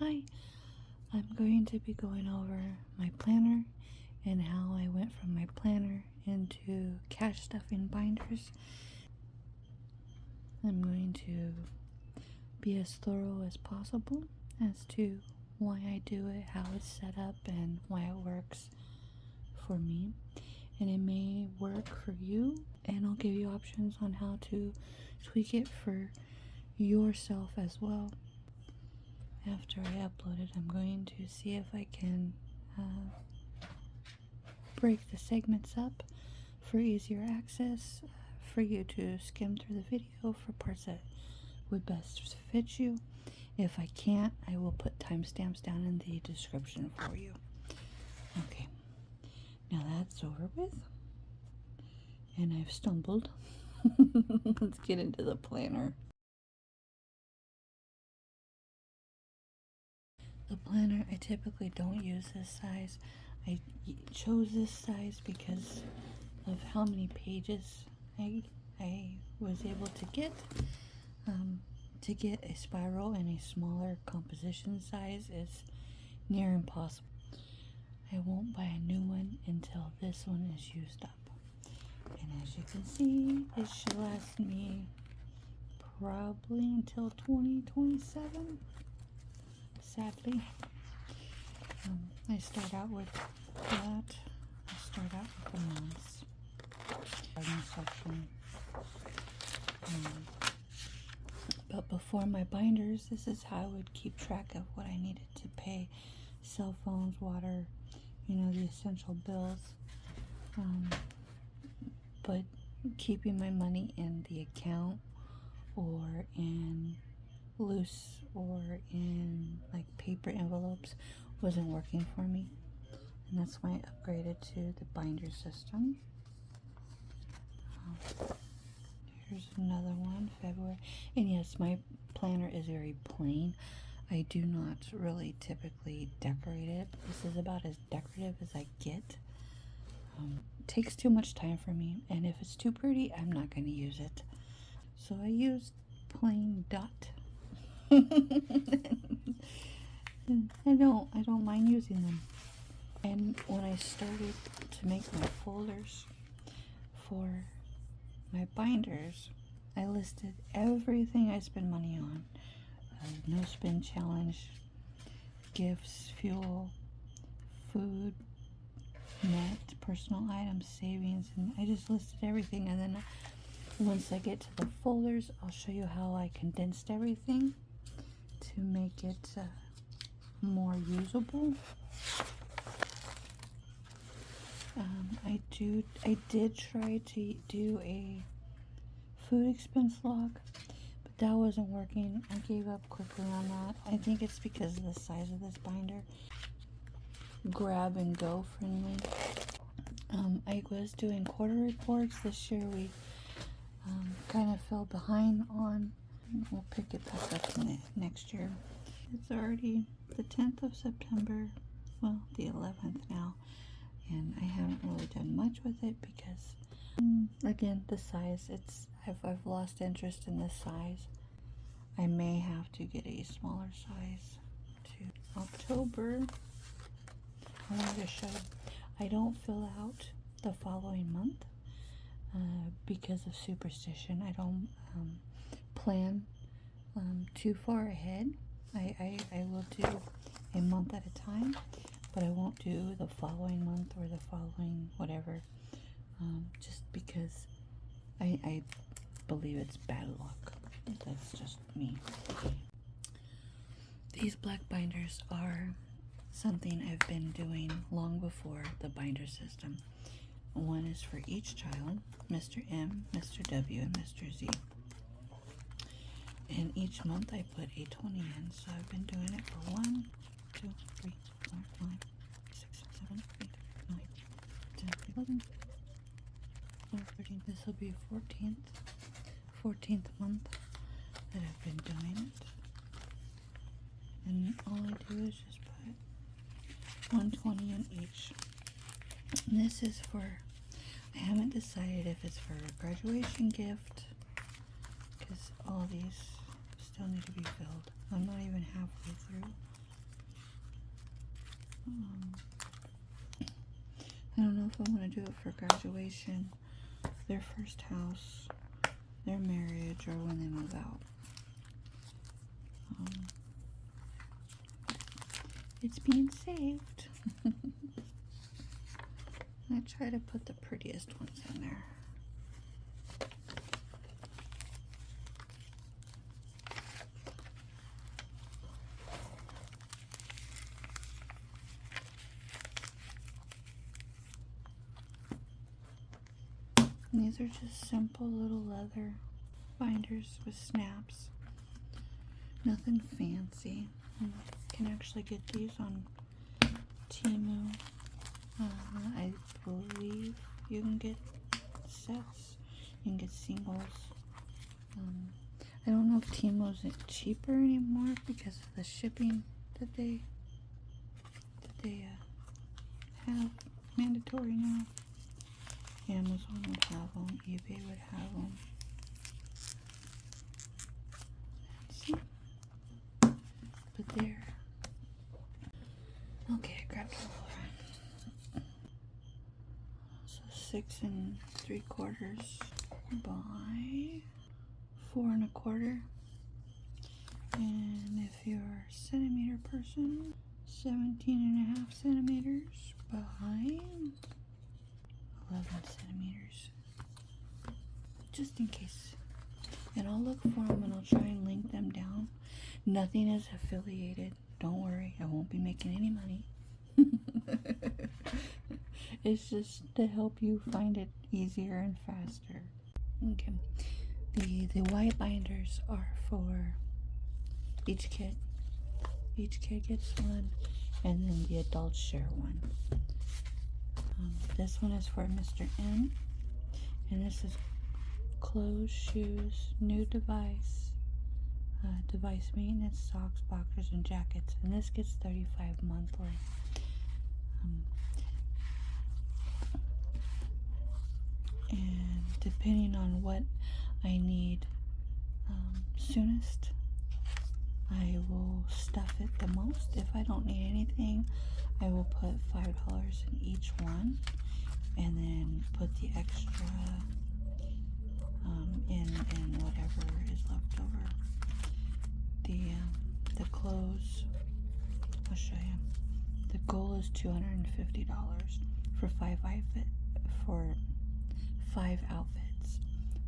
Hi, I'm going to be going over my planner and how I went from my planner into cash stuffing binders. I'm going to be as thorough as possible as to why I do it, how it's set up, and why it works for me. And it may work for you, and I'll give you options on how to tweak it for yourself as well. After I upload it, I'm going to see if I can break the segments up for easier access, for you to skim through the video for parts that would best fit you. If I can't, I will put timestamps down in the description for you. Okay, now that's over with, and I've stumbled. Let's get into the planner. The planner, I typically don't use this size. I chose this size because of how many pages I was able to get. To get a spiral in a smaller composition size is near impossible. I won't buy a new one until this one is used up. And as you can see, it should last me probably until 2027. Sadly, I start out with that. I start out with the months. Section. But before my binders, this is how I would keep track of what I needed to pay: cell phones, water, the essential bills. But keeping my money in the account or in loose or in like paper envelopes wasn't working for me, and that's why I upgraded to the binder system. Here's another one, February. And yes, my planner is very plain. I do not really typically decorate it. This is about as decorative as I get. It takes too much time for me, and if it's too pretty, I'm not going to use it. So I used plain dot. I don't mind using them. And when I started to make my folders for my binders, I listed everything I spend money on. No spend challenge, gifts, fuel, food, net, personal items, savings, and I just listed everything. And then once I get to the folders, I'll show you how I condensed everything to make it more usable. I did try to do a food expense log, but that wasn't working. I gave up quickly on that. I think it's because of the size of this binder. Grab and go friendly. I was doing quarter reports. This year we kind of fell behind on. We'll pick it back up next year. It's already the 10th of September, well, the 11th now, and I haven't really done much with it because, again, the size, I've lost interest in this size. I may have to get a smaller size. To October, I wanted to show you, I don't fill out the following month because of superstition. I don't plan too far ahead. I will do a month at a time, but I won't do the following month or the following whatever, just because I believe it's bad luck. That's just me. These black binders are something I've been doing long before the binder system. One is for each child, Mr. M, Mr. W, and Mr. Z. And each month I put a 20 in, so I've been doing it for 1, 2, 3, 4, 5, 6, 7, 8, 9, 10, 11, 12, 13. This will be 14th month that I've been doing it. And all I do is just put 120 in each. And this is for, I haven't decided if it's for a graduation gift, because all these still need to be filled. I'm not even halfway through. I don't know if I want to do it for graduation, their first house, their marriage, or when they move out. It's being saved. I try to put the prettiest ones in there. And these are just simple little leather binders with snaps. Nothing fancy. You can actually get these on Temu. I believe you can get sets. You can get singles. I don't know if Temu isn't cheaper anymore because of the shipping that they have mandatory now. Amazon would have them. eBay would have them. See? But there. Okay, I grabbed a ruler. So 6 3/4 by 4 1/4. And if you're a centimeter person, 17.5 centimeters by 11 centimeters. Just in case. And I'll look for them and I'll try and link them down. Nothing is affiliated. Don't worry, I won't be making any money. It's just to help you find it easier and faster. Okay. The white binders are for each kid. Each kid gets one, and then the adults share one. This one is for Mr. M, and this is clothes, shoes, new device, device maintenance, socks, boxers, and jackets, and this gets $35 monthly. And depending on what I need soonest, I will stuff it the most. If I don't need anything, I will put $5 in each one, and then put the extra in whatever is left over. The clothes, I'll show you. The goal is $250 for 5 outfits,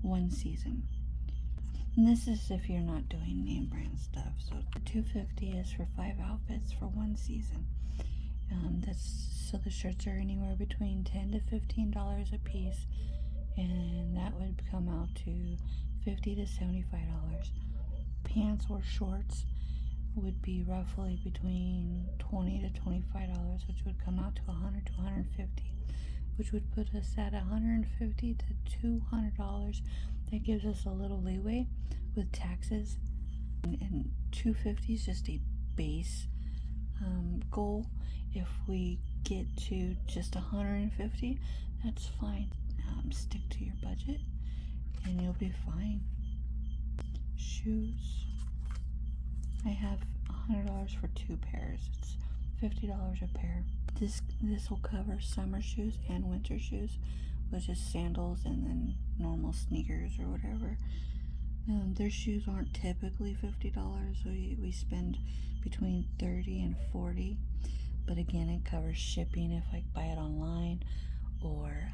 1 season. And this is if you're not doing name brand stuff. So $250 is for 5 outfits for 1 season. So the shirts are anywhere between $10 to $15 a piece, and that would come out to $50 to $75. Pants or shorts would be roughly between $20 to $25, which would come out to $100 to $150, which would put us at $150 to $200. That gives us a little leeway with taxes, and $250 is just a base goal. If we get to just $150, that's fine. Stick to your budget and you'll be fine. Shoes, I have $100 for 2 pairs. It's $50 a pair. This will cover summer shoes and winter shoes, which is sandals and then normal sneakers or whatever. Their shoes aren't typically $50. We spend between $30 and $40, but again, it covers shipping if I buy it online, or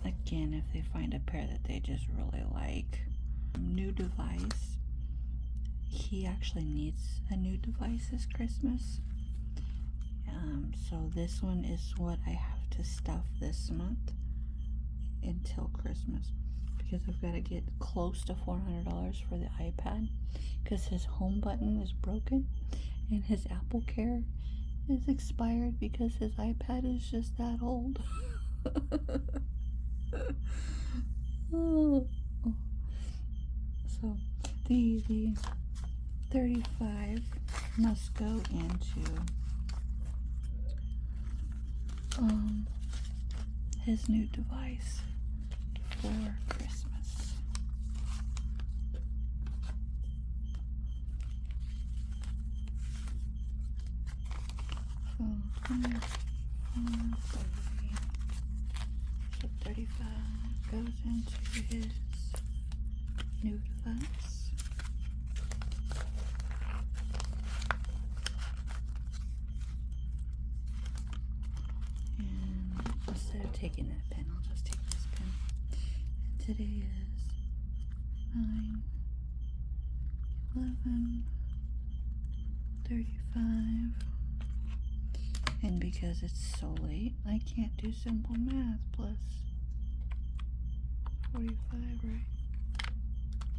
again, if they find a pair that they just really like. New device. He actually needs a new device this Christmas. So this one is what I have to stuff this month until Christmas, because I've got to get close to $400 for the iPad, because his home button is broken and his Apple Care is expired because his iPad is just that old. Oh. So the 35 must go into his new device for Christmas. So 24, 30. So 35 goes into his new device. And instead of taking that pen, I'll just take this pen. And today is 9, 11, 35. And because it's so late, I can't do simple math. Plus 45, right?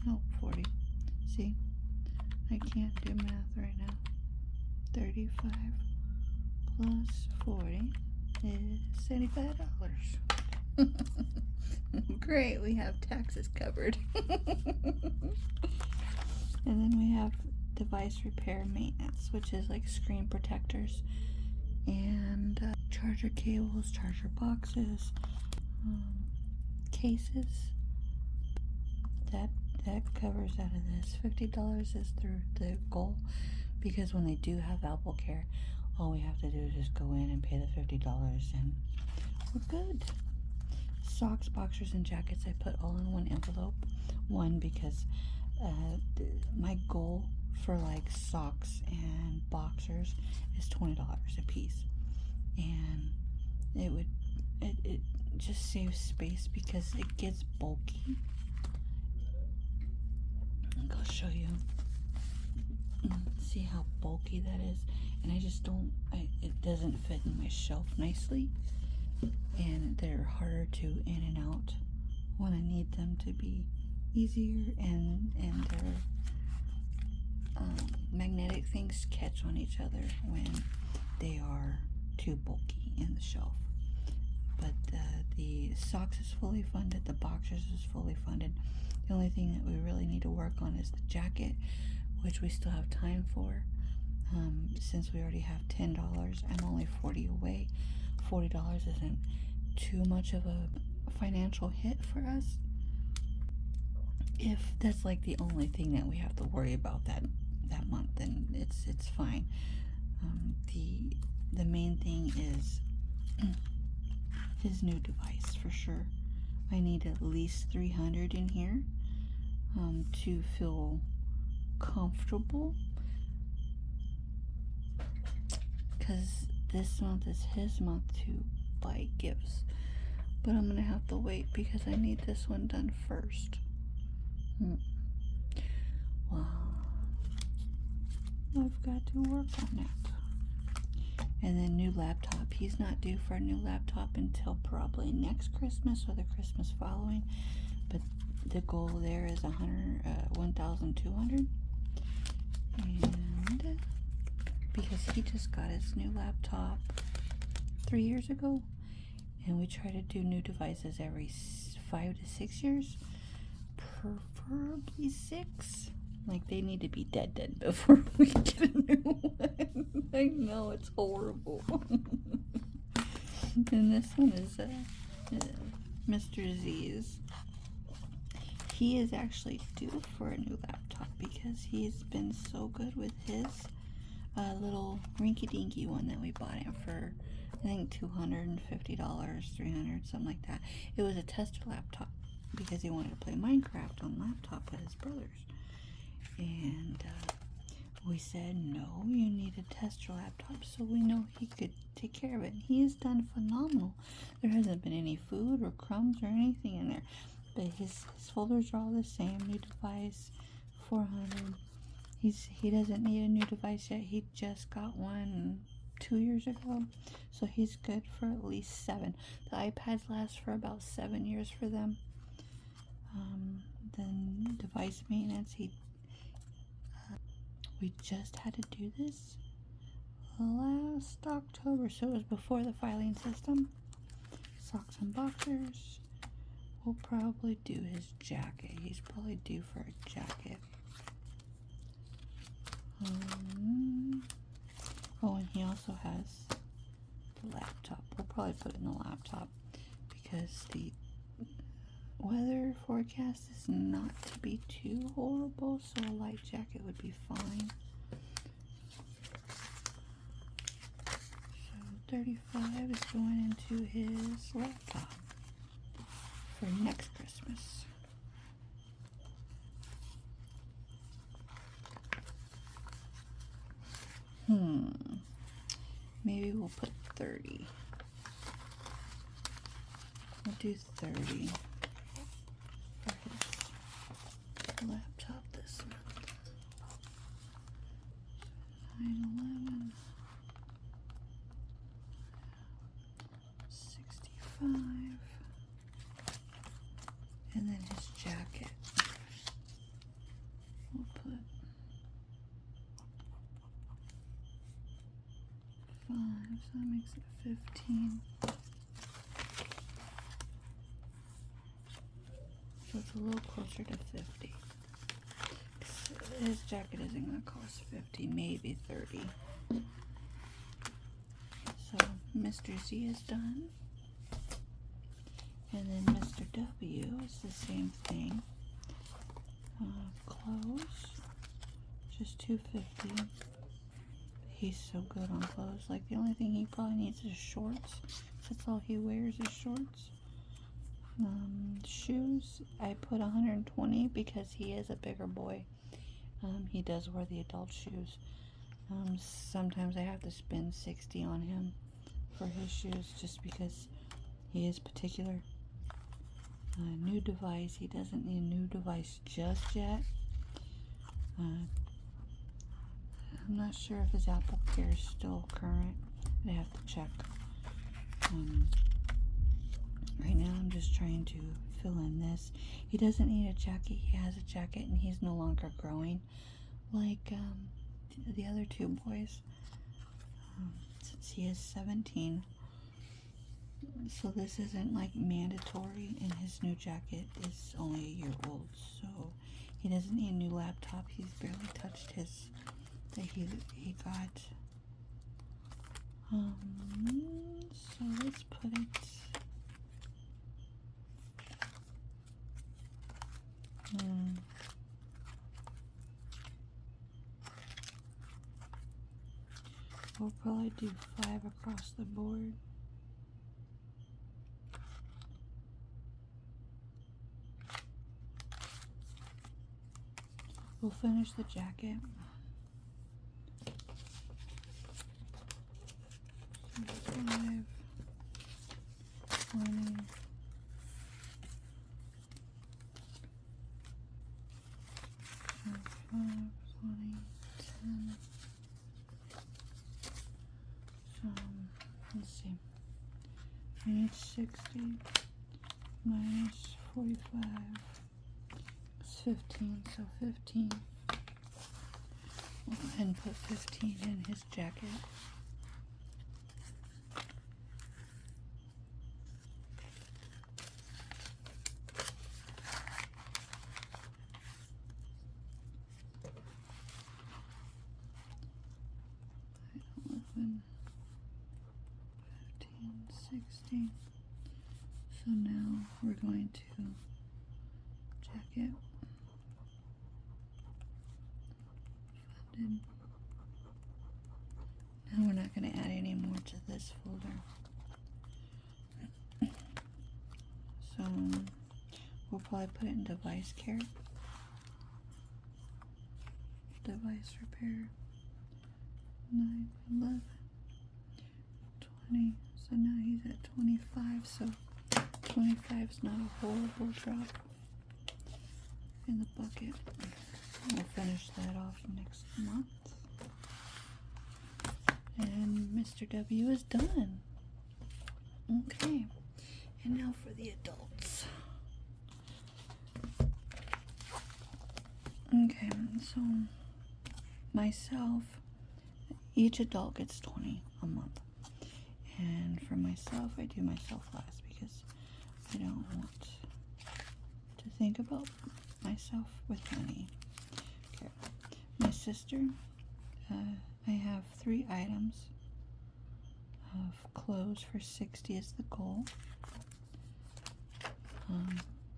No, 40. See? I can't do math right now. 35 plus 40 is $75. Great, we have taxes covered. And then we have device repair maintenance, which is like screen protectors and charger cables, charger boxes, cases. That covers out of this. $50 is through the goal, because when they do have Apple Care, all we have to do is just go in and pay the $50 and we're good. Socks, boxers, and jackets I put all in one envelope. One, because my goal for like socks and boxers is $20 a piece, and it just saves space because it gets bulky. I'll show you. See how bulky that is, and I just don't. It doesn't fit in my shelf nicely, and they're harder to in and out when I need them to be easier, and their magnetic things catch on each other when they are too bulky in the shelf. But the socks is fully funded, the boxers is fully funded. The only thing that we really need to work on is the jacket, which we still have time for. Since we already have $10, I'm only 40 away. $40 isn't too much of a financial hit for us. If that's like the only thing that we have to worry about that month, then it's fine. The main thing is his new device for sure. I need at least 300 in here to feel comfortable, because this month is his month to buy gifts, but I'm gonna have to wait because I need this one done first. Well, I've got to work on that. And then new laptop. He's not due for a new laptop until probably next Christmas or the Christmas following, but the goal there is 1,200. And because he just got his new laptop 3 years ago, and we try to do new devices every 5 to 6 years, preferably 6. Like, they need to be dead before we get a new one. I know, it's horrible. And this one is Mr. Z's. He is actually due for a new laptop because he's been so good with his little rinky-dinky one that we bought him for, I think, $250, $300, something like that. It was a tester laptop because he wanted to play Minecraft on laptop with his brothers. And we said, no, you need a tester laptop so we know he could take care of it. And he has done phenomenal. There hasn't been any food or crumbs or anything in there. But his folders are all the same. New device, 400. He doesn't need a new device yet. He just got one 2 years ago. So he's good for at least 7. The iPads last for about 7 years for them. Then device maintenance, we just had to do this last October, so it was before the filing system. Socks and boxers. We'll probably do his jacket. He's probably due for a jacket. Oh, and he also has the laptop. We'll probably put it in the laptop because the weather forecast is not to be too horrible, so a light jacket would be fine. $35 is going into his laptop for next Christmas. Maybe we'll put 30. We'll do 30 for his laptop this month. 9/11, 65, and then his jacket. We'll put 5, so that makes it 15. So it's a little closer to 50. His jacket isn't going to cost 50, maybe 30. So Mr. Z is done. And then Mr. W is the same thing. Clothes, just $2.50. He's so good on clothes. Like, the only thing he probably needs is shorts. That's all he wears is shorts. Shoes, I put 120 because he is a bigger boy. He does wear the adult shoes. Sometimes I have to spend 60 on him for his shoes just because he is particular. New device, he doesn't need a new device just yet. I'm not sure if his Apple Care is still current. I have to check. Right now I'm just trying to fill in this. He doesn't need a jacket. He has a jacket and he's no longer growing like the other two boys. Since he is 17. So this isn't like mandatory, and his new jacket is only a year old. So he doesn't need a new laptop. He's barely touched his that he got. So let's put it. We'll probably do 5 across the board. We'll finish the jacket. 5, 20, 20, 10. So let's see. I need 60 minus 45. It's 15, so 15. We'll go ahead and put 15 in his jacket. So now we're going to jacket funded. Now we're not going to add any more to this folder. So we'll probably put it in device care. Device repair. 9, 11, 20. So now he's at 25. So 25 is not a horrible drop in the bucket. We'll finish that off next month. And Mr. W is done. Okay. And now for the adults. Okay, so myself, each adult gets 20 a month. And for myself, I do myself last because I don't want to think about myself with money. Okay. My sister, I have 3 items of clothes for 60 is the goal.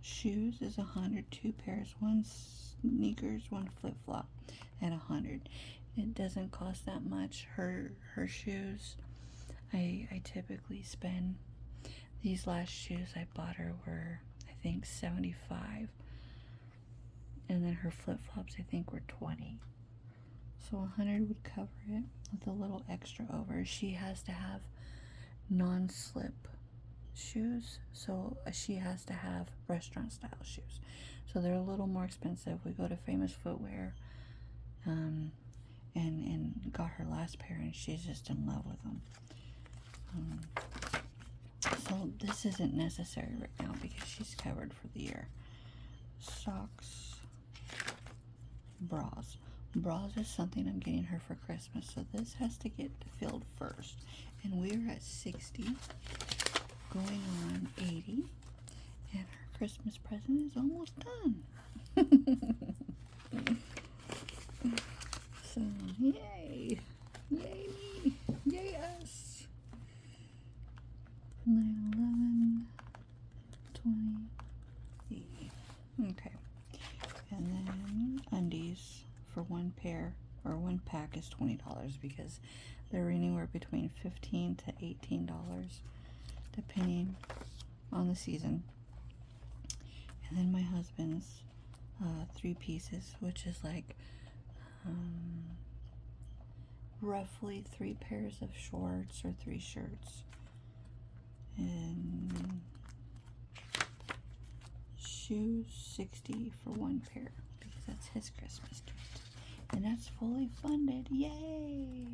Shoes is 100, 2 pairs, 1 sneakers, 1 flip-flop at 100. It doesn't cost that much. Her shoes, I typically spend, these last shoes I bought her were, I think, $75. And then her flip-flops, I think, were $20. So $100 would cover it with a little extra over. She has to have non-slip shoes, so she has to have restaurant style shoes, so they're a little more expensive. We go to Famous Footwear, and got her last pair, and she's just in love with them. So this isn't necessary right now because she's covered for the year. Socks, bras is something I'm getting her for Christmas, so this has to get filled first, and we're at 60 going on 80, and her Christmas present is almost done. So yay me, yay us. 9, 11, 20, 80. Okay, and then undies for one pair or one pack is $20 because they're anywhere between $15 to $18 depending on the season. And then my husband's 3 pieces, which is like roughly 3 pairs of shorts or 3 shirts, and shoes 60 for one pair because that's his Christmas gift, and that's fully funded. Yay!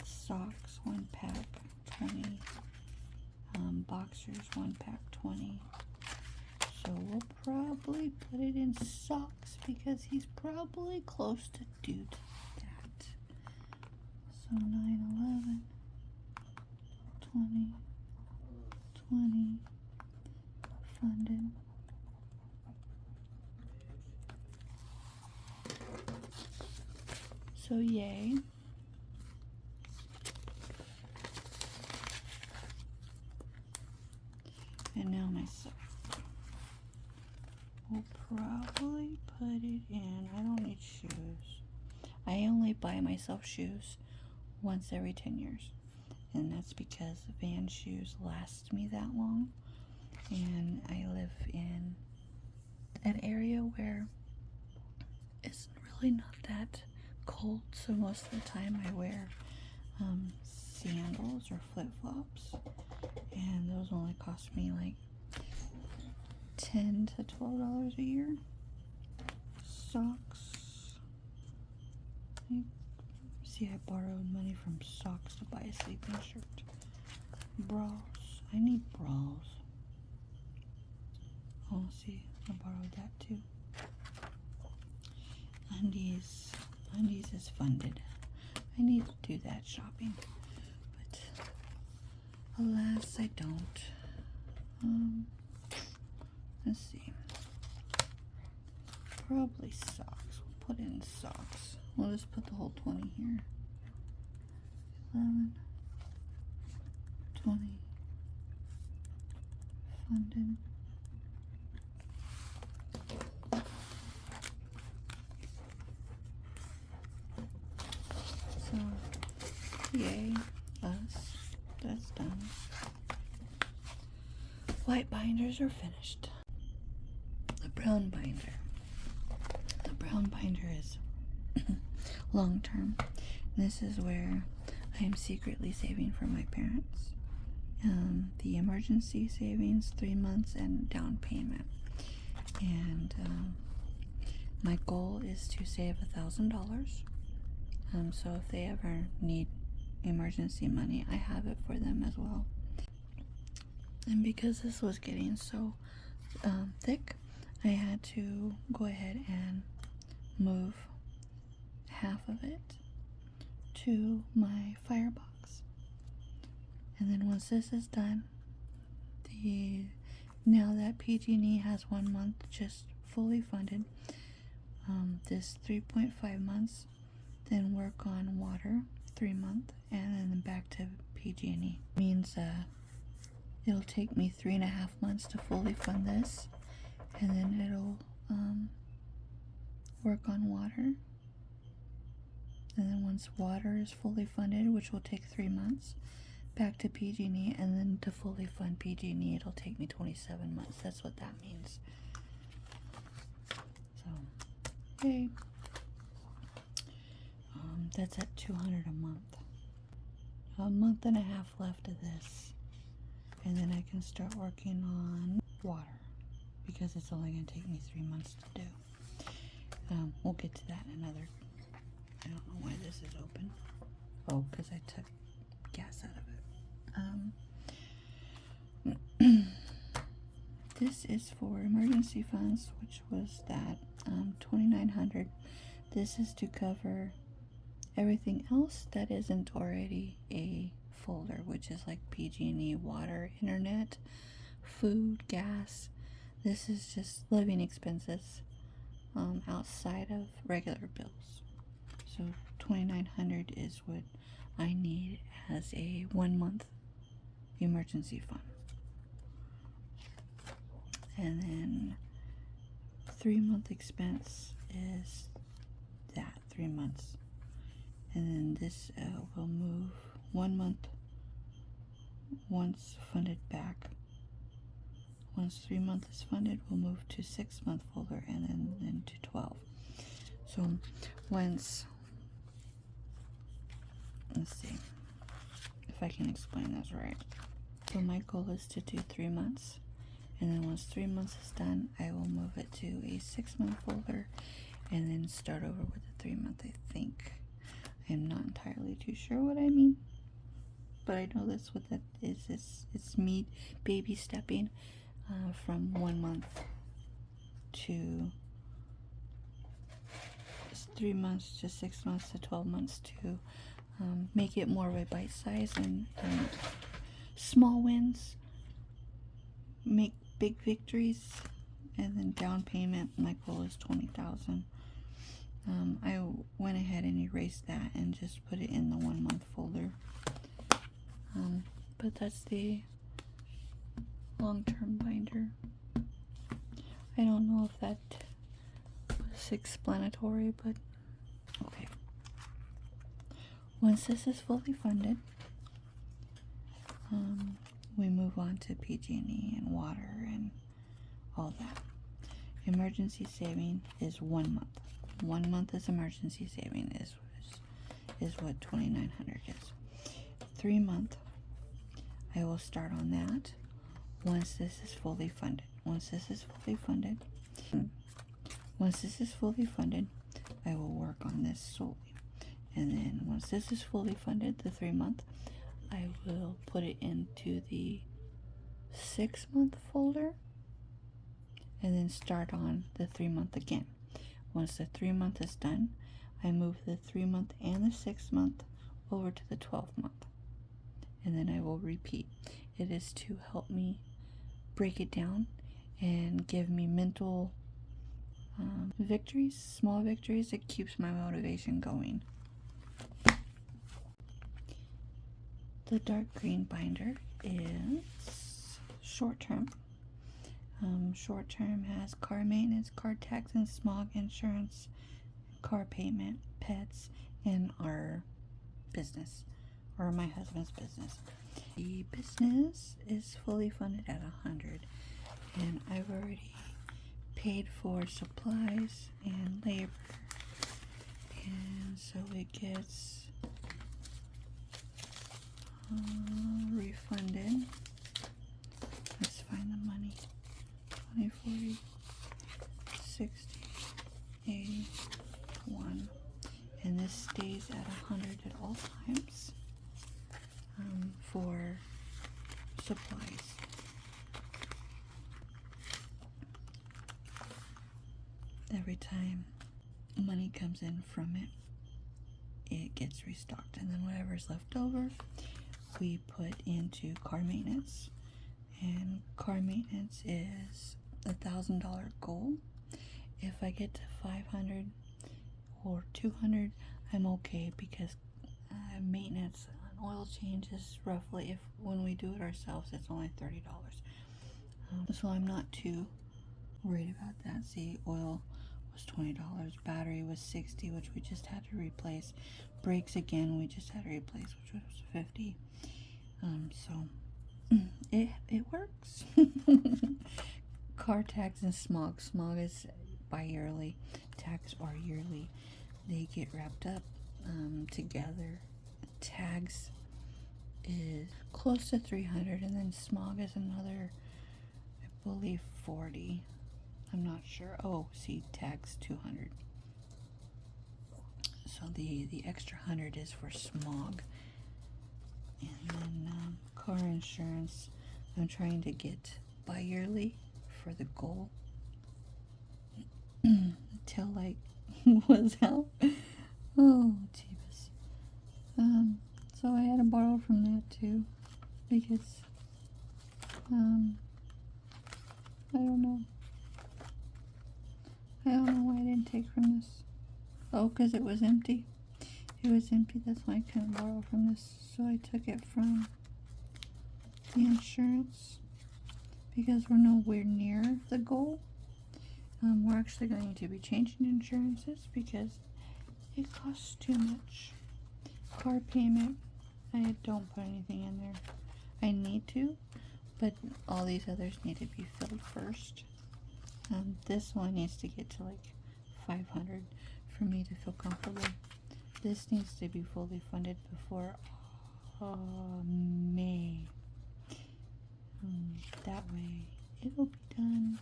Socks 1 pack 20, boxers 1 pack 20. So we'll probably put it in socks because he's probably close to do that. So 9, 11, 20, 20 funded. So yay. And now my sock. We'll probably put it in. I don't need shoes. I only buy myself shoes once every 10 years. And that's because Van shoes last me that long. And I live in an area where it's really not that cold. So most of the time I wear sandals or flip-flops. And those only cost me like $10 to $12 a year. Socks. See, I borrowed money from socks to buy a sleeping shirt. Bras. I need bras. Oh, see, I borrowed that too. Undies. Undies is funded. I need to do that shopping, but alas, I don't. Let's see. Probably socks. We'll put in socks. We'll just put the whole 20 here. 11, 20, funded. So, yay, us. That's done. White binders are finished. The brown binder. The brown binder is long term. This is where I am secretly saving for my parents. The emergency savings, 3 months, and down payment. And my goal is to save $1,000. So if they ever need emergency money, I have it for them as well. And because this was getting so thick, I had to go ahead and move half of it to my firebox. And then once this is done, now that PG&E has 1 month just fully funded, this 3.5 months, then work on water 3 months, and then back to PG&E. Means it'll take me 3.5 months to fully fund this, and then it'll work on water, and then once water is fully funded, which will take 3 months, back to PG&E, and then to fully fund PG&E, it'll take me 27 months. That's what that means. So, yay. That's at $200 a month. A month and a half left of this, and then I can start working on water, because it's only going to take me 3 months to do. We'll get to that in another. I don't know why this is open. Oh, because I took gas out of it. This is for emergency funds, which was that $2,900. This is to cover everything else that isn't already a folder, which is like PG&E, water, internet, food, gas. This is just living expenses outside of regular bills. So $2,900 is what I need as a 1 month emergency fund. And then 3 month expense is that 3 months. And then this will move 1 month once funded back. Once 3 months is funded, we'll move to 6 month folder, and then to 12. So once, let's see if I can explain this right. So my goal is to do 3 months, and then once 3 months is done, I will move it to a 6 month folder, and then start over with a 3 month, I think. I'm not entirely too sure what I mean, but I know that's what that is. It's me baby stepping from 1 month to 3 months to 6 months to 12 months to make it more of a bite size and small wins, make big victories, and then down payment. My goal is $20,000. I went ahead and erased that and just put it in the 1 month folder. But that's the long-term binder. I don't know if that was explanatory, but okay. Once this is fully funded, we move on to PG&E and water and all that. Emergency saving is 1 month. 1 month is emergency saving is what $2,900 is. 3 month, I will start on that once this is fully funded. Once this is fully funded, I will work on this solely. And then once this is fully funded, the 3 month, I will put it into the 6 month folder, and then start on the 3 month again. Once the 3 month is done, I move the 3 month and the 6 month over to the 12 month, and then I will repeat. It is to help me break it down and give me mental victories, small victories. It keeps my motivation going. The dark green binder is short term. Short term has car maintenance, car tax and smog insurance, car payment, pets, and our business, or my husband's business. The business is fully funded at 100, and I've already paid for supplies and labor, and so it gets refunded. Let's find the money. 20, 40, 60, 80, 1, and this stays at 100 at all times for supplies. Every time money comes in from it, it gets restocked, and then whatever's left over, we put into car maintenance. And car maintenance is $1,000 goal. If I get to 500 or 200, I'm okay, because maintenance and oil change is roughly, if when we do it ourselves, it's only $30. So I'm not too worried about that. See, oil was $20. Battery was $60, which we just had to replace. Brakes again, we just had to replace, which was $50. So it works. Car tax and smog. Smog is bi-yearly. Tax are yearly. They get wrapped up together. Tags is close to 300, and then smog is another, I believe, 40. I'm not sure. Oh, see, tags 200. So the extra 100 is for smog. And then car insurance, I'm trying to get bi-yearly for the goal until like was out. Oh, jeebus. So I had to borrow from that too, because I don't know why I didn't take from this. Oh, because it was empty. It was empty, that's why I couldn't borrow from this. So I took it from the insurance, because we're nowhere near the goal. We're actually going to be changing insurances because it costs too much. Car payment, I don't put anything in there. I need to, but all these others need to be filled first. This one needs to get to like 500 for me to feel comfortable. This needs to be fully funded before May. That way it'll be done.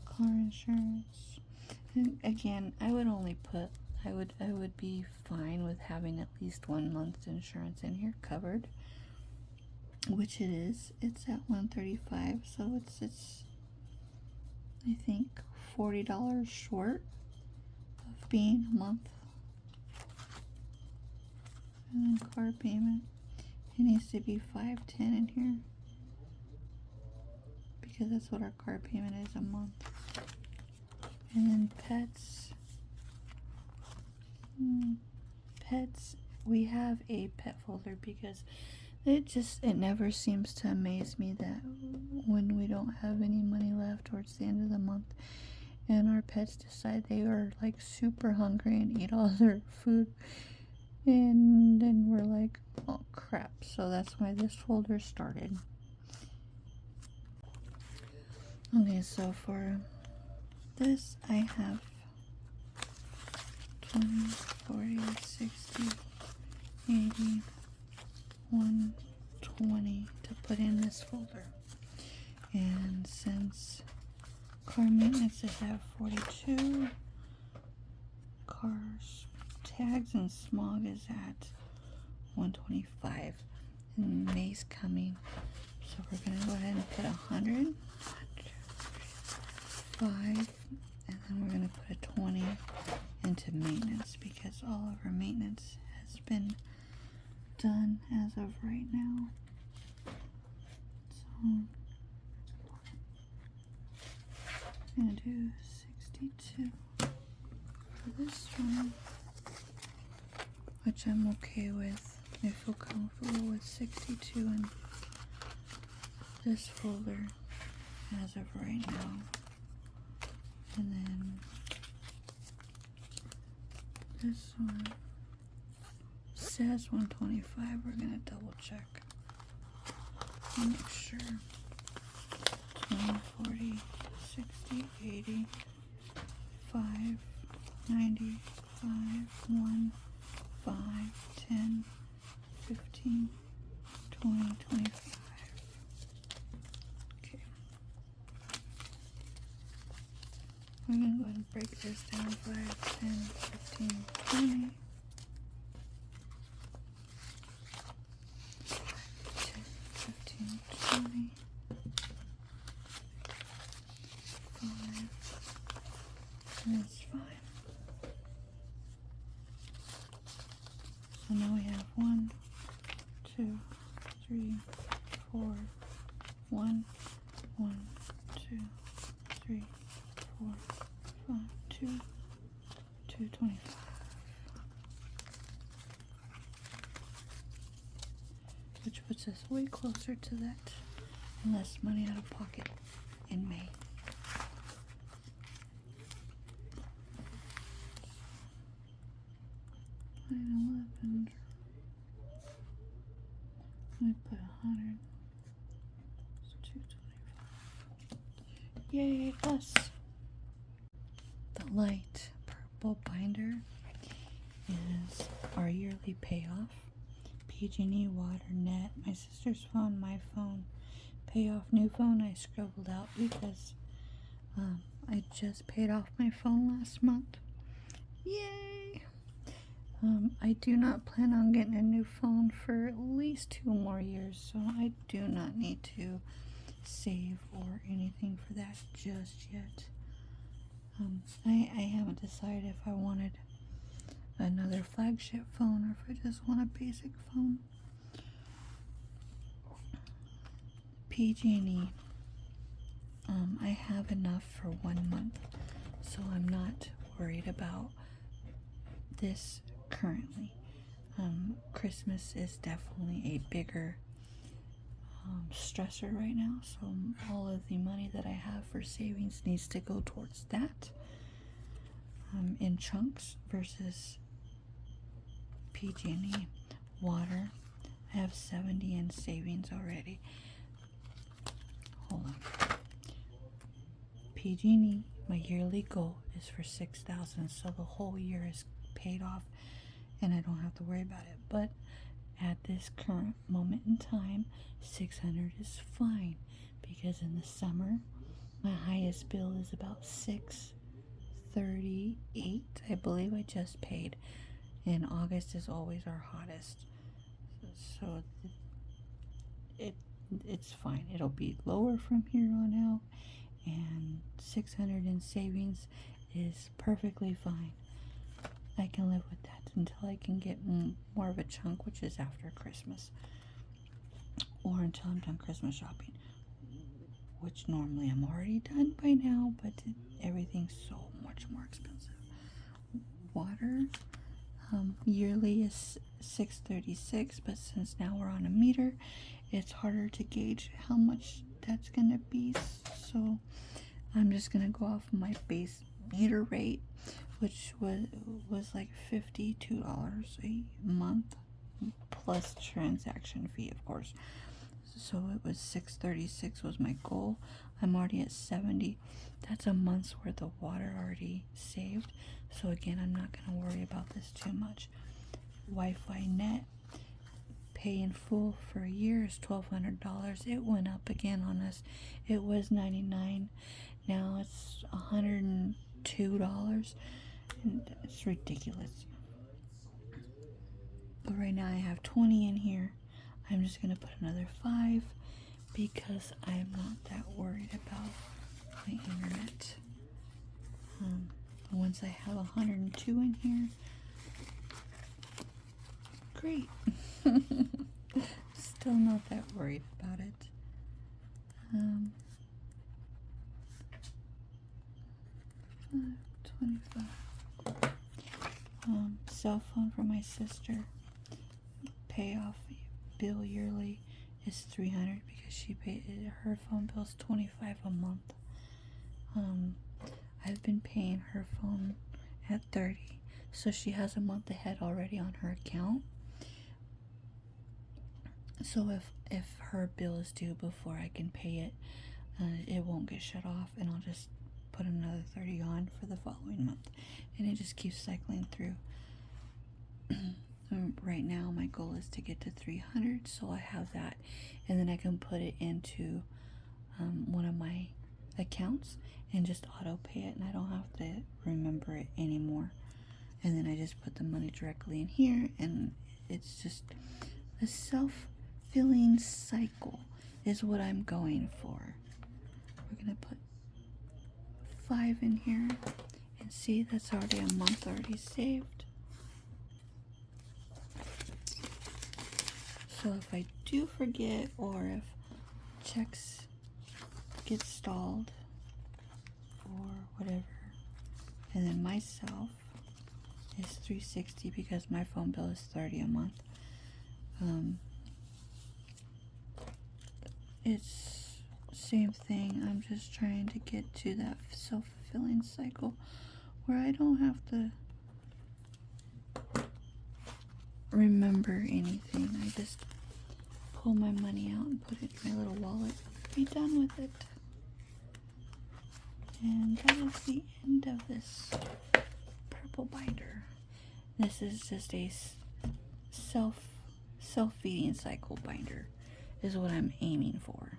Car insurance. And again, I would only put, I would be fine with having at least 1 month's insurance in here covered, which it is. It's at $135, so it's I think $40 short of being a month. And then car payment, it needs to be $510 in here, because that's what our car payment is a month. And then pets. Pets, we have a pet folder because it never seems to amaze me that when we don't have any money left towards the end of the month and our pets decide they are like super hungry and eat all their food, and then we're like, oh crap. So that's why this folder started. Okay, so for this I have 20, 40, 60, 80, 120 to put in this folder. And since car maintenance is at 42, cars, tags, and smog is at 125, and May's coming, so we're gonna go ahead and put 100, 5, and then we're gonna put a 20 into maintenance, because all of our maintenance has been done as of right now. So I'm gonna do 62 for this one, which I'm okay with. I feel comfortable with 62 in this folder as of right now. And then this one says 125. We're gonna double check and make sure. 20, 40, 60, 80, 5, 90, 5, 1, 5, 10, 15, 20, 25. Okay. We're gonna go ahead and break this down. 5, 10, 15, 20. 20, 5, and that's fine. So now we have 1, 2, 3, 4, 1, 1, 2, 3, 4, 5, 2, 225. Which puts us way closer to that and less money out of pocket in May. 911. Let me put 100. It's 225. Yay, us! The light purple binder is our yearly payoff. PG&E, water, net, my sister's phone, my phone. Payoff, new phone. I scribbled out because I just paid off my phone last month. Yay! I do not plan on getting a new phone for at least 2 more years, so I do not need to save or anything for that just yet. I haven't decided if I wanted another flagship phone or if I just want a basic phone. PG&E. I have enough for 1 month, so I'm not worried about this currently. Christmas is definitely a bigger stressor right now, so all of the money that I have for savings needs to go towards that in chunks versus PG&E. Water, I have 70 in savings already. Hold on. PG&E, my yearly goal is for 6,000, so the whole year is paid off and I don't have to worry about it. But at this current moment in time, 600 is fine, because in the summer my highest bill is about $638. I believe I just paid, and August is always our hottest, so it's fine. It'll be lower from here on out, and 600 in savings is perfectly fine. I can live with that until I can get more of a chunk, which is after Christmas, or until I'm done Christmas shopping, which normally I'm already done by now, but everything's so much more expensive. Water, yearly is $636, but since now we're on a meter, it's harder to gauge how much that's gonna be, so I'm just gonna go off my base meter rate, which was like $52 a month plus transaction fee, of course. So it was $636 was my goal. I'm already at 70. That's a month's worth of water already saved. So again, I'm not gonna worry about this too much. Wi-Fi net, pay in full for a year is $1,200. It went up again on us. It was $99. Now it's $102. And it's ridiculous. But right now I have 20 in here. I'm just gonna put another 5 because I'm not that worried about my internet. Once I have 102 in here, great. Still not that worried about it. 25. Cell phone for my sister. Payoff bill yearly is $300 because she paid her phone bill's $25 a month. I've been paying her phone at $30, so she has a month ahead already on her account. So if her bill is due before I can pay it, it won't get shut off, and I'll just put another $30 on for the following month, and it just keeps cycling through. Right now my goal is to get to 300, so I have that, and then I can put it into one of my accounts and just auto pay it, and I don't have to remember it anymore. And then I just put the money directly in here, and it's just a self-filling cycle is what I'm going for. We're gonna put 5 in here, and see, that's already a month already saved. So if I do forget, or if checks get stalled or whatever, and then myself is $360 because my phone bill is $30 a month. It's same thing. I'm just trying to get to that self-fulfilling cycle where I don't have to remember anything. I just pull my money out and put it in my little wallet. Be done with it. And that is the end of this purple binder. This is just a self-feeding cycle binder is what I'm aiming for.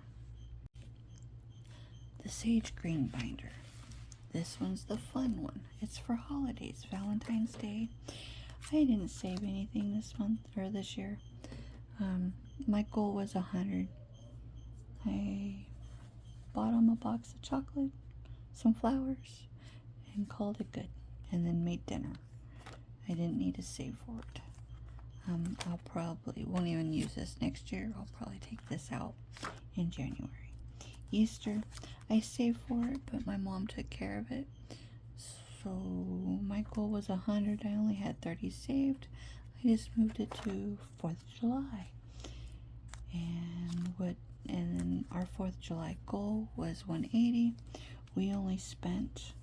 The sage green binder. This one's the fun one. It's for holidays, Valentine's Day. I didn't save anything this month or this year. My goal was 100. I bought him a box of chocolate, some flowers, and called it good, and then made dinner. I didn't need to save for it. I'll probably won't even use this next year. I'll probably take this out in January. Easter, I saved for it, but my mom took care of it. So my goal was 100. I only had 30 saved. I just moved it to 4th of July. And then our 4th of July goal was 180. We only spent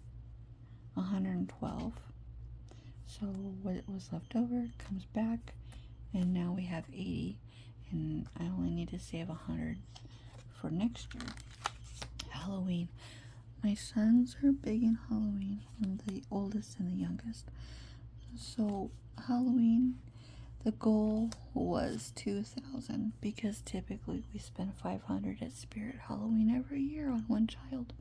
112. So what was left over comes back, and now we have 80, and I only need to save 100 for next year. Halloween. My sons are big in Halloween. I'm the oldest and the youngest. So Halloween, the goal was 2,000 because typically we spend 500 at Spirit Halloween every year on one child.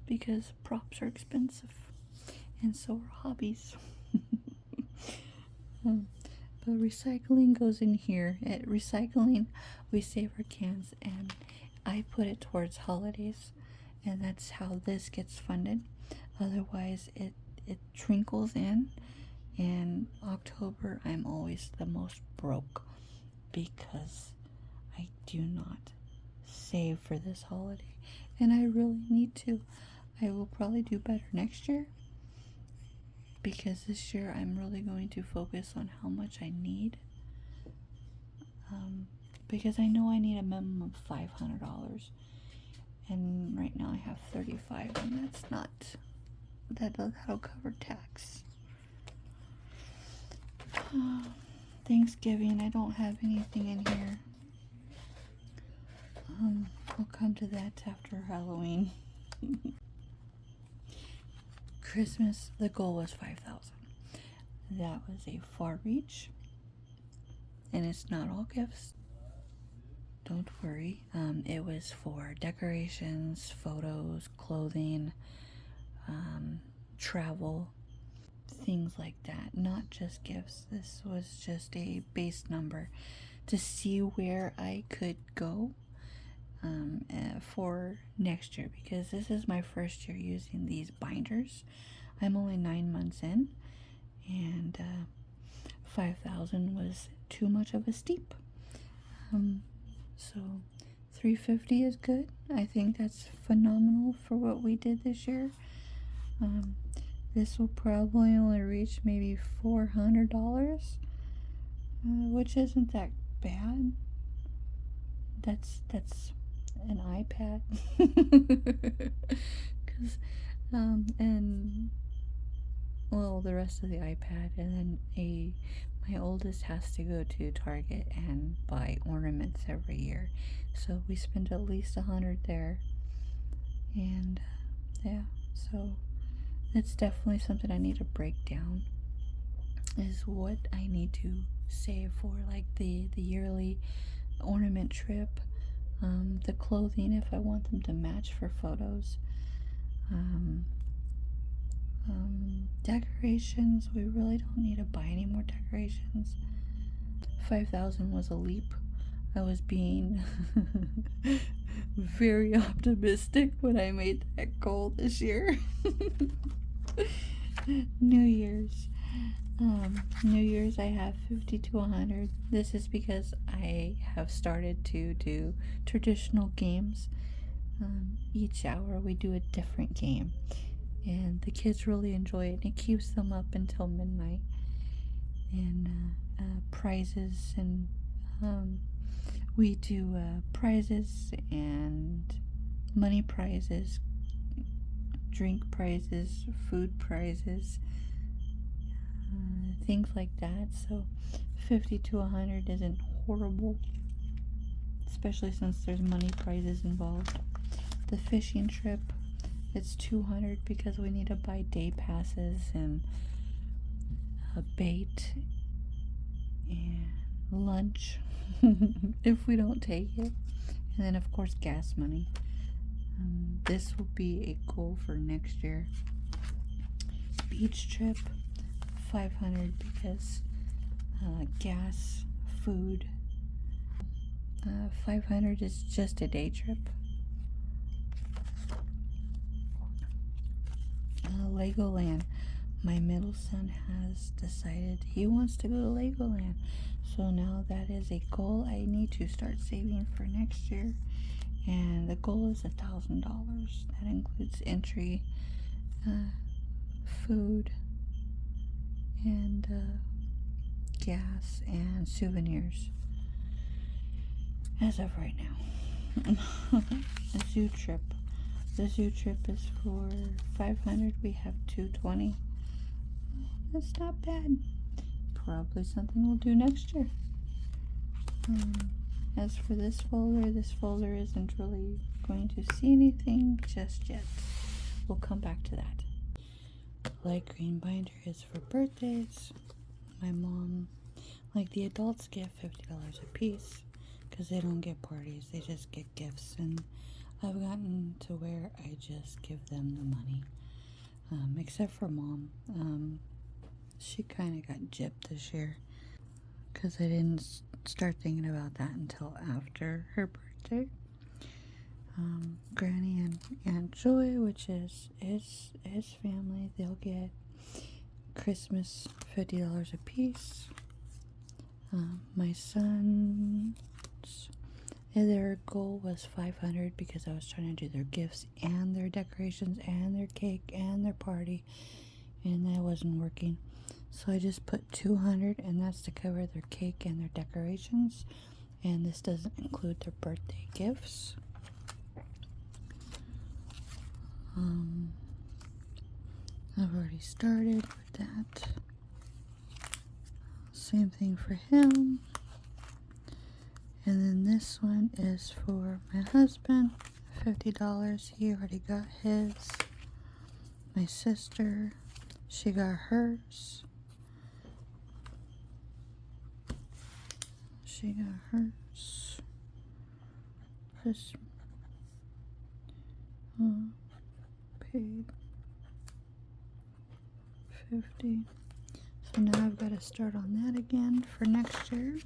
Because props are expensive, and so are hobbies. But recycling goes in here. At recycling, we save our cans, and I put it towards holidays, and that's how this gets funded. Otherwise, it trickles in, and October I'm always the most broke because I do not save for this holiday, and I really need to. I will probably do better next year, because this year I'm really going to focus on how much I need, because I know I need a minimum of $500, and right now I have 35, and that's not, that'll cover tax. Thanksgiving, I don't have anything in here. I'll come to that after Halloween. Christmas, the goal was 5,000. That was a far reach, and it's not all gifts. Don't worry. It was for decorations, photos, clothing, travel, things like that. Not just gifts. This was just a base number to see where I could go for next year, because this is my first year using these binders. I'm only 9 months in, and 5,000 was too much of a steep. So 350 is good. I think that's phenomenal for what we did this year. This will probably only reach maybe $400, which isn't that bad. That's an iPad. Cause, and well, the rest of the iPad, and then my oldest has to go to Target and buy ornaments every year, so we spend at least 100 there, and yeah, so it's definitely something I need to break down, is what I need to save for, like the yearly ornament trip, the clothing if I want them to match for photos, decorations. We really don't need to buy any more decorations. 5,000 was a leap. I was being very optimistic when I made that goal this year. New Year's. New Year's I have 50 to 100. This is because I have started to do traditional games. Each hour we do a different game, and the kids really enjoy it, and it keeps them up until midnight. And prizes, and we do prizes and money prizes, drink prizes, food prizes, things like that. So 50 to 100 isn't horrible, especially since there's money prizes involved. The fishing trip, it's 200 because we need to buy day passes and a bait and lunch if we don't take it, and then of course gas money. This will be a goal for next year. Beach trip, 500 because gas, food. 500 is just a day trip. Legoland. My middle son has decided he wants to go to Legoland. So now that is a goal I need to start saving for next year. And the goal is $1,000. That includes entry, food, and gas and souvenirs. As of right now. The zoo trip. The zoo trip is for 500. We have 220. That's not bad. Probably something we'll do next year. As for this folder isn't really going to see anything just yet. We'll come back to that. Light green binder is for birthdays. My mom, like the adults, get $50 a piece because they don't get parties, they just get gifts. And I've gotten to where I just give them the money, except for mom. She kind of got gypped this year because I didn't start thinking about that until after her birthday. Granny and Aunt Joy, which is his family, they'll get Christmas $50 a piece. My son's, their goal was 500 because I was trying to do their gifts and their decorations and their cake and their party, and that wasn't working. So I just put 200, and that's to cover their cake and their decorations, and this doesn't include their birthday gifts. I've already started with that. Same thing for him. And then this one is for my husband, $50. He already got his. My sister, she got hers. She got hers. This paid 50. So now I've got to start on that again for next year.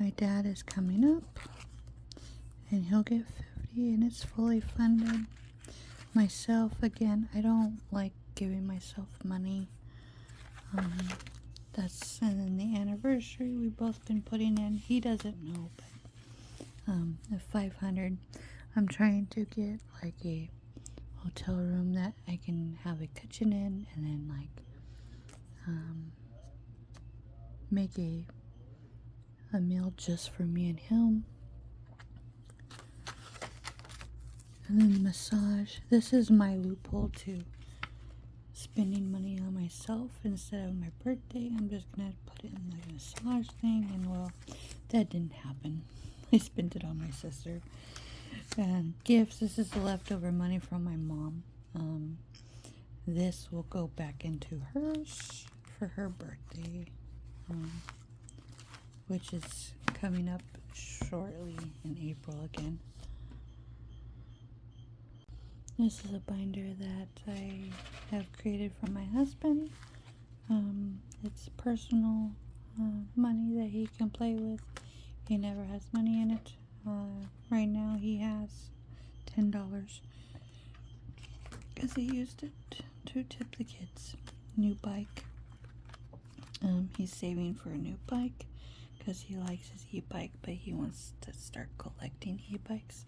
My dad is coming up, and he'll get 50, and it's fully funded. Myself, again, I don't like giving myself money. And then the anniversary we've both been putting in. He doesn't know, but at 500, I'm trying to get like a hotel room that I can have a kitchen in, and then like make a meal just for me and him. And then the massage. This is my loophole to spending money on myself instead of my birthday. I'm just gonna put it in like a massage thing, and well, that didn't happen. I spent it on my sister. And gifts. This is the leftover money from my mom. This will go back into hers for her birthday, which is coming up shortly in April again. This is a binder that I have created for my husband. It's personal money that he can play with. He never has money in it. Right now he has $10 because he used it to tip the kids. New bike. He's saving for a new bike because he likes his e-bike, but he wants to start collecting e-bikes.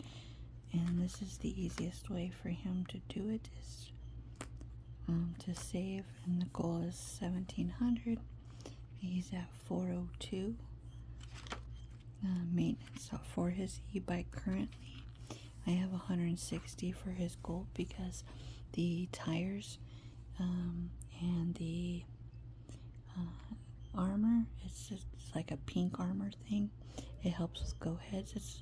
And this is the easiest way for him to do it, is to save. And the goal is 1,700. He's at 402 maintenance for his e-bike currently. I have 160 for his goal because the tires and the like a pink armor thing. It helps with go heads. It's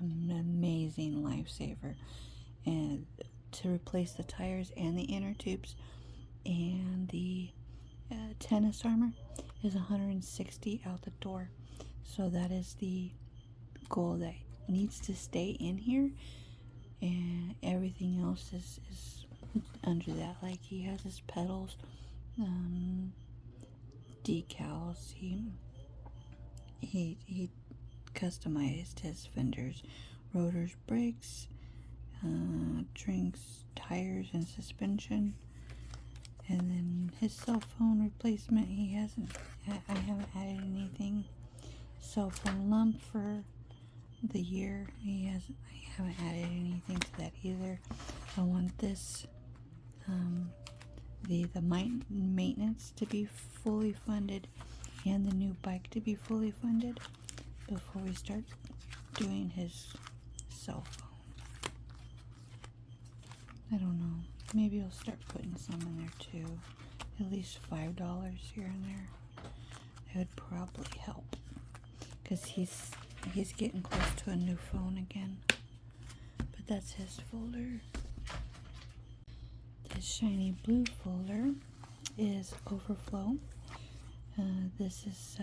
an amazing lifesaver. And to replace the tires and the inner tubes and the tennis armor is $160 out the door. So that is the goal that needs to stay in here, and everything else is under that. Like he has his pedals, decals. He customized his fenders, rotors, brakes, drinks, tires, and suspension. And then his cell phone replacement, I haven't added anything. Cell phone lump for the year, I haven't added anything to that either. I want this, the maintenance to be fully funded and the new bike to be fully funded before we start doing his cell phone. I don't know. Maybe I'll start putting some in there too. At least $5 here and there. It would probably help. Because he's getting close to a new phone again. But that's his folder. This shiny blue folder is overflow. This is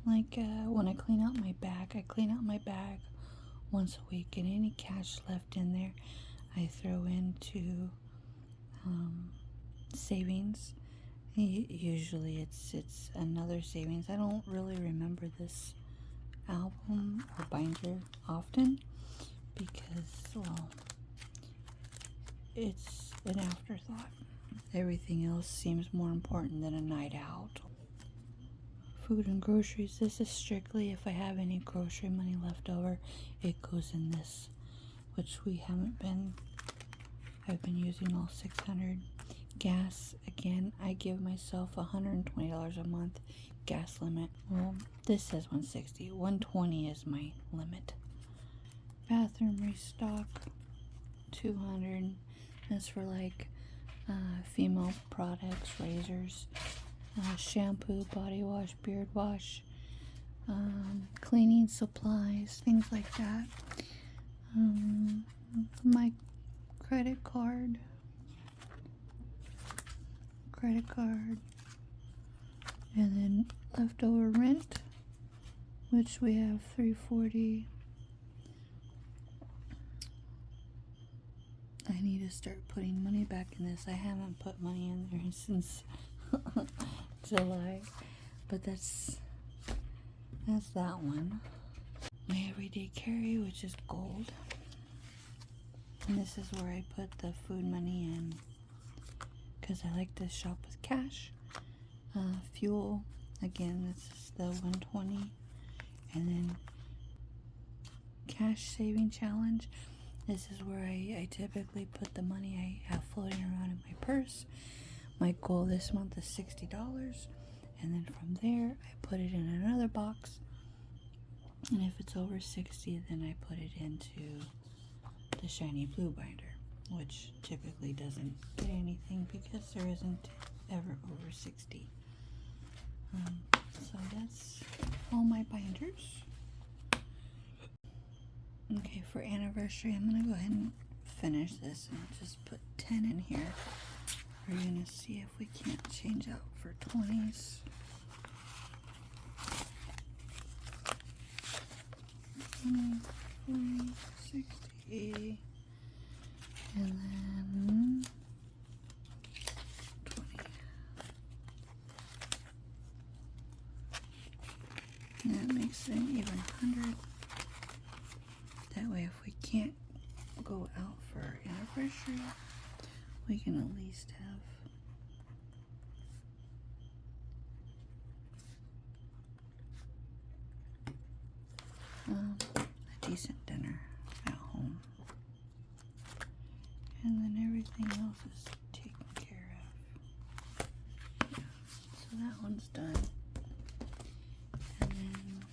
like when I clean out my bag. I clean out my bag once a week, and any cash left in there I throw into savings. Usually it's another savings. I don't really remember this album or binder often because, well, it's an afterthought. Everything else seems more important than a night out. Food and groceries. This is strictly if I have any grocery money left over, it goes in this, which I've been using all $600. Gas, again, I give myself $120 a month gas limit. Well, this says $160. $120 is my limit. Bathroom restock, $200. That's for like female products, razors, shampoo, body wash, beard wash, cleaning supplies, things like that. My credit card, and then leftover rent, which we have $340. I need to start putting money back in this. I haven't put money in there since July, but that's that one. My everyday carry, which is gold, and this is where I put the food money in because I like to shop with cash. Fuel, again, this is the $120, and then cash saving challenge. This is where I typically put the money I have floating around in my purse. My goal this month is $60, and then from there I put it in another box, and if it's over 60, then I put it into the shiny blue binder, which typically doesn't get anything because there isn't ever over 60. So that's all my binders. Okay, for anniversary, I'm gonna go ahead and finish this and just put 10 in here. We're gonna see if we can't change out for 20s. 20, 40, 60, 80, and then 20. And that makes it an even 100. That way, if we can't go out for our anniversary, we can at least have a decent dinner at home. And then everything else is taken care of. Yeah, so that one's done. And then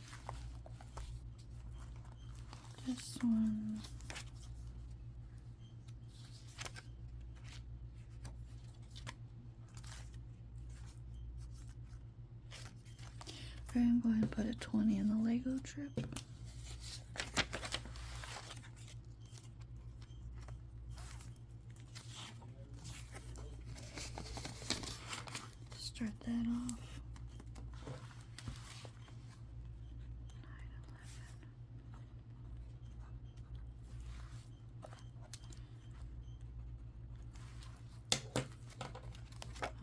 this one, Okay, I'm going to put a 20 in the Lego trip. Start that off.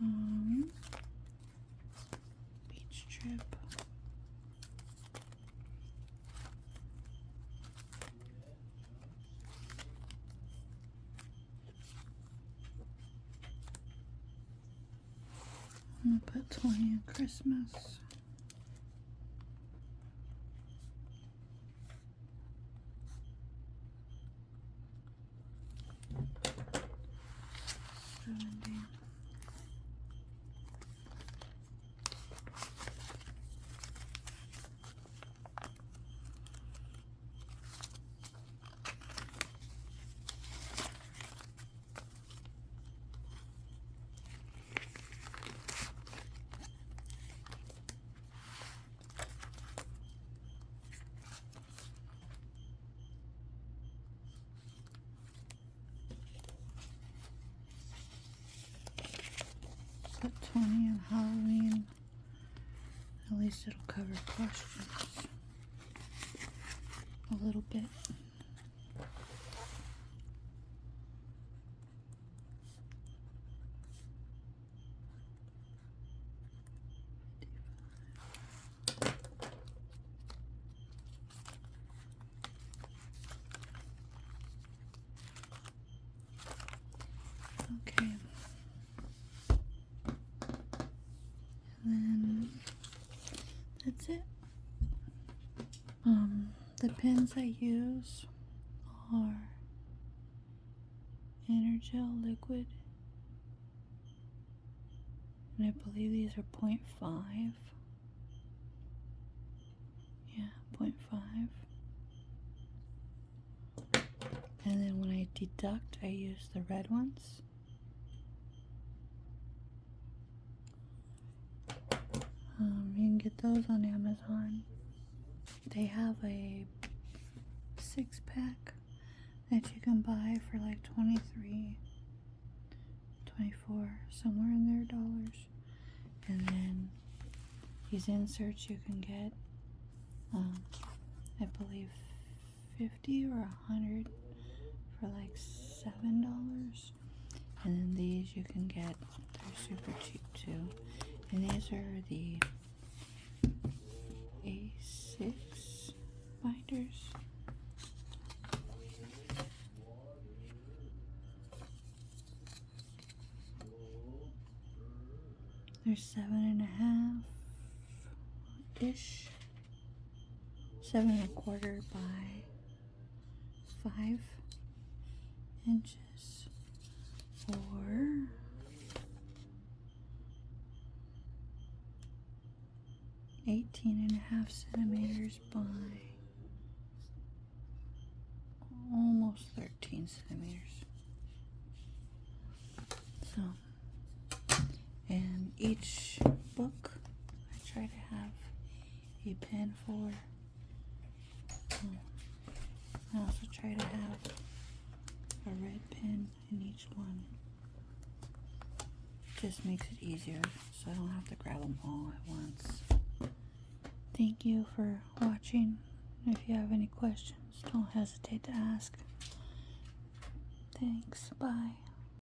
9, 11. Beach trip. I'm gonna put 20 in Christmas. Put 20 on Halloween. At least it'll cover questions a little bit. Okay. And then that's it. The pens I use are EnerGel liquid, and I believe these are 0.5. Yeah, 0.5. And then when I deduct, I use the red ones. You can get those on Amazon. They have a 6-pack that you can buy for like 23, 24, somewhere in there dollars. And then these inserts you can get, I believe 50 or 100 for like $7. And then these you can get, they're super cheap too. And these are the A6 binders. They're 7.5-ish, 7.25 by 5 inches, or 18.5 centimeters by almost 13 centimeters. So, and each book I try to have a pen for. I also try to have a red pen in each one. Just makes it easier so I don't have to grab them all at once. Thank you for watching. If you have any questions, don't hesitate to ask. Thanks. Bye.